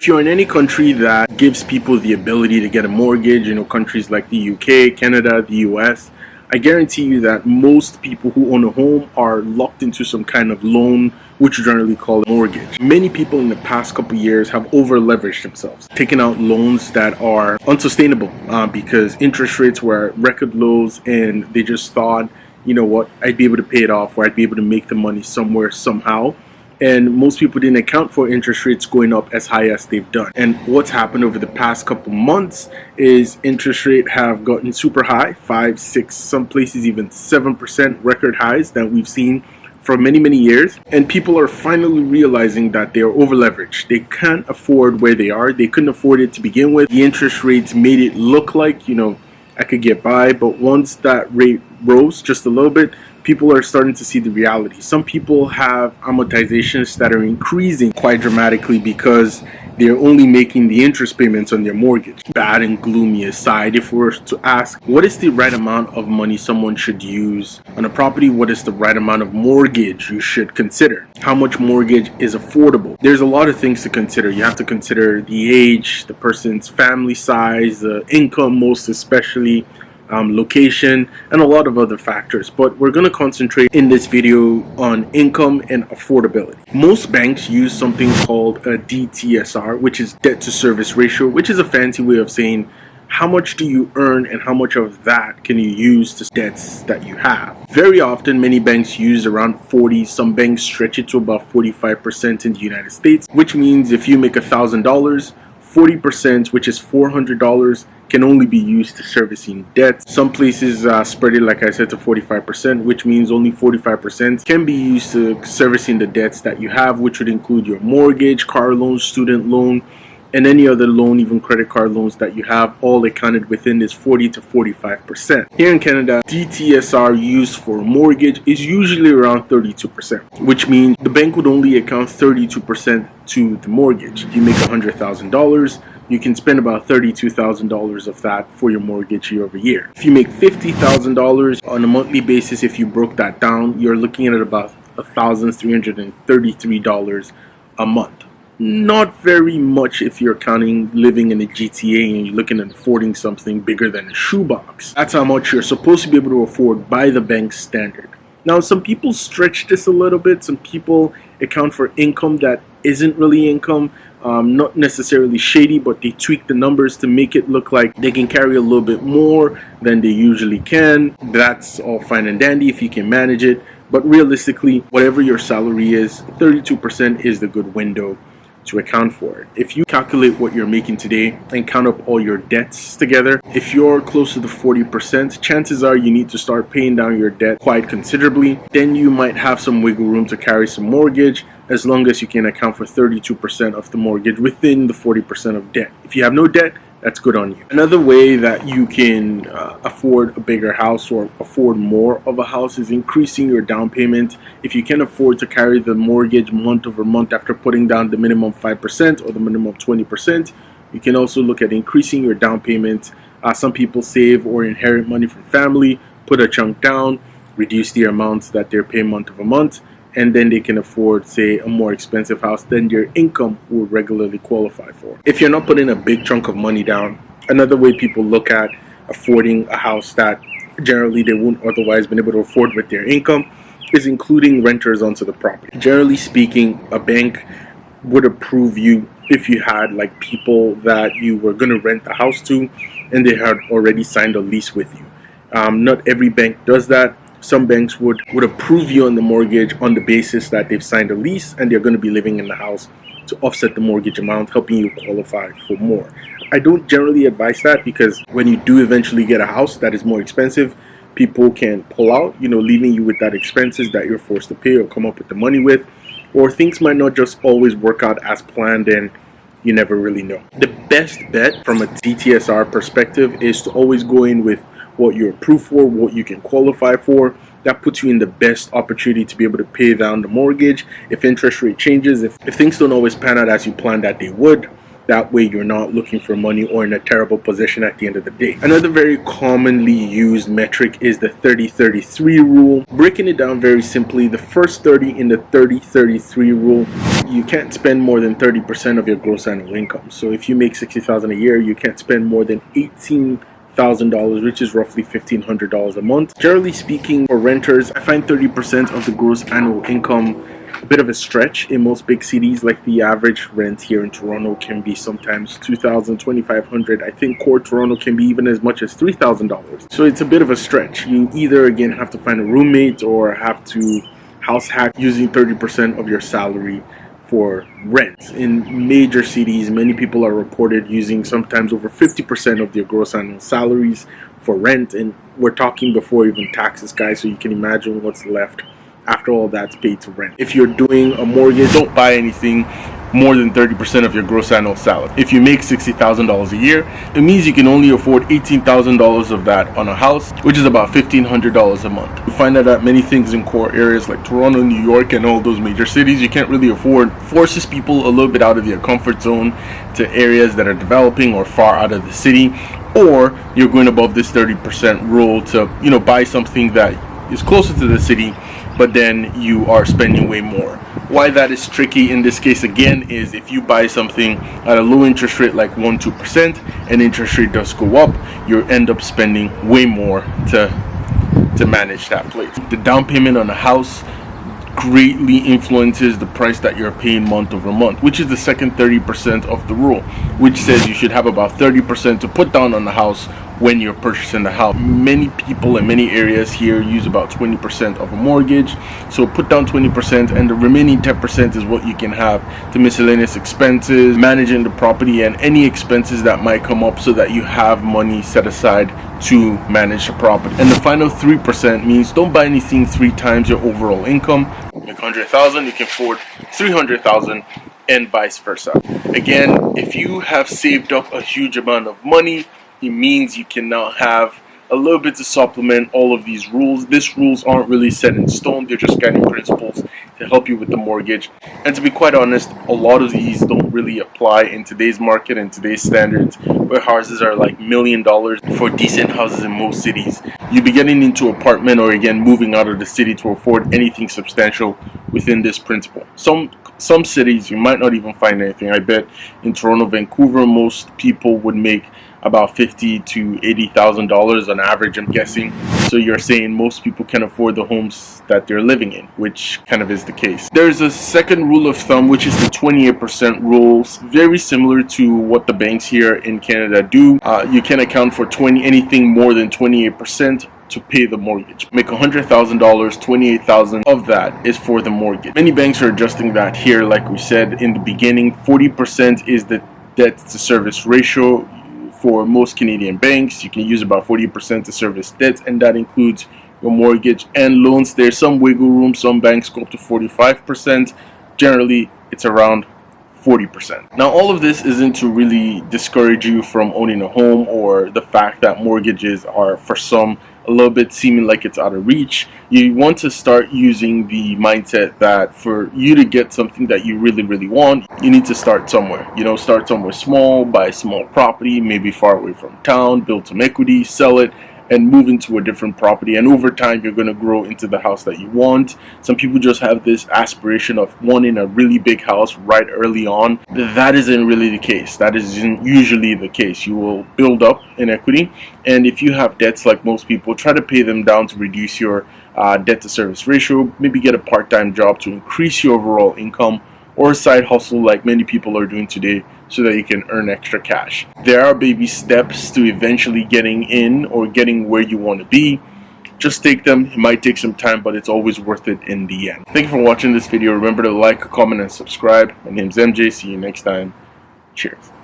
If you're in any country that gives people the ability to get a mortgage, countries like the UK, Canada, the US, I guarantee you that most people who own a home are locked into some kind of loan, which we generally call a mortgage. Many people in the past couple years have over leveraged themselves, taking out loans that are unsustainable because interest rates were at record lows, and they just thought, you know what, I'd be able to pay it off, or I'd be able to make the money somewhere, somehow. And most people didn't account for interest rates going up as high as they've done. And what's happened over the past couple months is interest rates have gotten super high, 5, 6, some places even 7% record highs that we've seen for many years. And people are finally realizing that they are over leveraged. They can't afford where they are. They couldn't afford it to begin with. The interest rates made it look like, I could get by, but once that rate rose just a little bit, people are starting to see the reality. Some people have amortizations that are increasing quite dramatically because they're only making the interest payments on their mortgage. Bad and gloomy aside, if we were to ask what is the right amount of money someone should use on a property, what is the right amount of mortgage you should consider? How much mortgage is affordable? There's a lot of things to consider. You have to consider the age, the person's family size, the income, most especially, location, and a lot of other factors. But we're going to concentrate in this video on income and affordability. Most banks use something called a DTSR, which is debt to service ratio, which is a fancy way of saying how much do you earn and how much of that can you use to debts that you have. Very often, many banks use around 40. Some banks stretch it to about 45% in the United States, which means if you make $1,000, 40%, which is $400, can only be used to servicing debts. Some places spread it, like I said, to 45%, which means only 45% can be used to servicing the debts that you have, which would include your mortgage, car loan, student loan, and any other loan, even credit card loans that you have, all accounted within this 40 to 45%. Here in Canada, DTSR used for mortgage is usually around 32%, which means the bank would only account 32% to the mortgage. If you make $100,000, you can spend about $32,000 of that for your mortgage year over year. If you make $50,000 on a monthly basis, if you broke that down, you're looking at about $1,333 a month. Not very much if you're counting living in a GTA and you're looking at affording something bigger than a shoebox. That's how much you're supposed to be able to afford by the bank's standard. Now, some people stretch this a little bit. Some people account for income that isn't really income. Not necessarily shady, but they tweak the numbers to make it look like they can carry a little bit more than they usually can. That's all fine and dandy if you can manage it. But realistically, whatever your salary is, 32% is the good window to account for it. If you calculate what you're making today and count up all your debts together, if you're close to the 40%, chances are you need to start paying down your debt quite considerably. Then you might have some wiggle room to carry some mortgage, as long as you can account for 32% of the mortgage within the 40% of debt. If you have no debt, that's good on you. Another way that you can afford a bigger house or afford more of a house is increasing your down payment. If you can afford to carry the mortgage month over month after putting down the minimum 5% or the minimum 20%, you can also look at increasing your down payment. Some people save or inherit money from family, put a chunk down, reduce the amounts that they're paying month over month, and then they can afford, say, a more expensive house than their income will regularly qualify for. If you're not putting a big chunk of money down, another way people look at affording a house that generally they wouldn't otherwise been able to afford with their income is including renters onto the property. Generally speaking, a bank would approve you if you had like people that you were going to rent the house to and they had already signed a lease with you. Not every bank does that. Some banks would approve you on the mortgage on the basis that they've signed a lease and they're going to be living in the house to offset the mortgage amount, helping you qualify for more. I don't generally advise that because when you do eventually get a house that is more expensive, people can pull out, leaving you with that expenses that you're forced to pay or come up with the money with, or things might not just always work out as planned and you never really know. The best bet from a DTSR perspective is to always go in with what you're approved for, what you can qualify for. That puts you in the best opportunity to be able to pay down the mortgage. If interest rate changes, if things don't always pan out as you planned that they would, That way you're not looking for money or in a terrible position at the end of the day. Another very commonly used metric is the 30-33 rule. Breaking it down very simply, the first 30 in the 30-33 rule, you can't spend more than 30% of your gross annual income. So if you make $60,000 a year, you can't spend more than $18,000, which is roughly $1,500 a month. Generally speaking, for renters, I find 30% of the gross annual income a bit of a stretch in most big cities. Like the average rent here in Toronto can be sometimes $2,000, $2,500. I think core Toronto can be even as much as $3,000. So it's a bit of a stretch. You either again have to find a roommate or have to house hack using 30% of your salary for rent. In major cities, many people are reported using sometimes over 50% of their gross annual salaries for rent, and we're talking before even taxes, guys, so you can imagine what's left after all that's paid to rent. If you're doing a mortgage, don't buy anything more than 30% of your gross annual salary. If you make $60,000 a year, it means you can only afford $18,000 of that on a house, which is about $1,500 a month. You find that at many things in core areas like Toronto, New York, and all those major cities, you can't really afford. Forces people a little bit out of their comfort zone to areas that are developing or far out of the city, or you're going above this 30% rule to, buy something that is closer to the city, but then you are spending way more. Why that is tricky in this case again is if you buy something at a low interest rate like 1-2% and interest rate does go up, you end up spending way more to manage that place. The down payment on a house greatly influences the price that you're paying month over month, which is the second 30% of the rule, which says you should have about 30% to put down on the house when you're purchasing the house. Many people in many areas here use about 20% of a mortgage, so put down 20% and the remaining 10% is what you can have to miscellaneous expenses, managing the property, and any expenses that might come up, so that you have money set aside to manage the property. And the final 3% means don't buy anything 3 times your overall income. Make $100,000, you can afford $300,000, and vice versa. Again, if you have saved up a huge amount of money, it means you can now have a little bit to supplement all of these rules. These rules aren't really set in stone, they're just guiding principles to help you with the mortgage. And to be quite honest, a lot of these don't really apply in today's market and today's standards, where houses are like $1 million for decent houses in most cities. You'll be getting into apartment or again moving out of the city to afford anything substantial within this principle. Some cities you might not even find anything. I bet in Toronto, Vancouver, most people would make about $50,000 to $80,000 on average, I'm guessing. So you're saying most people can afford the homes that they're living in, which kind of is the case. There's a second rule of thumb, which is the 28% rule, very similar to what the banks here in Canada do. You can account for anything more than 28% to pay the mortgage. Make $100,000, $28,000 of that is for the mortgage. Many banks are adjusting that here. Like we said in the beginning, 40% is the debt to service ratio. For most Canadian banks, you can use about 40% to service debt, and that includes your mortgage and loans. There's some wiggle room. Some banks go up to 45%. Generally, it's around 40%. Now, all of this isn't to really discourage you from owning a home, or the fact that mortgages are for some a little bit seeming like it's out of reach. You want to start using the mindset that for you to get something that you really want, you need to start somewhere. Start somewhere small, buy a small property, maybe far away from town, build some equity, sell it, and move into a different property. And over time, you're going to grow into the house that you want. Some people just have this aspiration of wanting a really big house right early on. That isn't really the case. That isn't usually the case. You will build up in equity, and if you have debts like most people, try to pay them down to reduce your debt to service ratio. Maybe get a part-time job to increase your overall income, or a side hustle like many people are doing today, so that you can earn extra cash. There are baby steps to eventually getting in or getting where you want to be. Just take them. It might take some time, but it's always worth it in the end. Thank you for watching this video. Remember to like, comment, and subscribe. My name's MJ. See you next time. Cheers.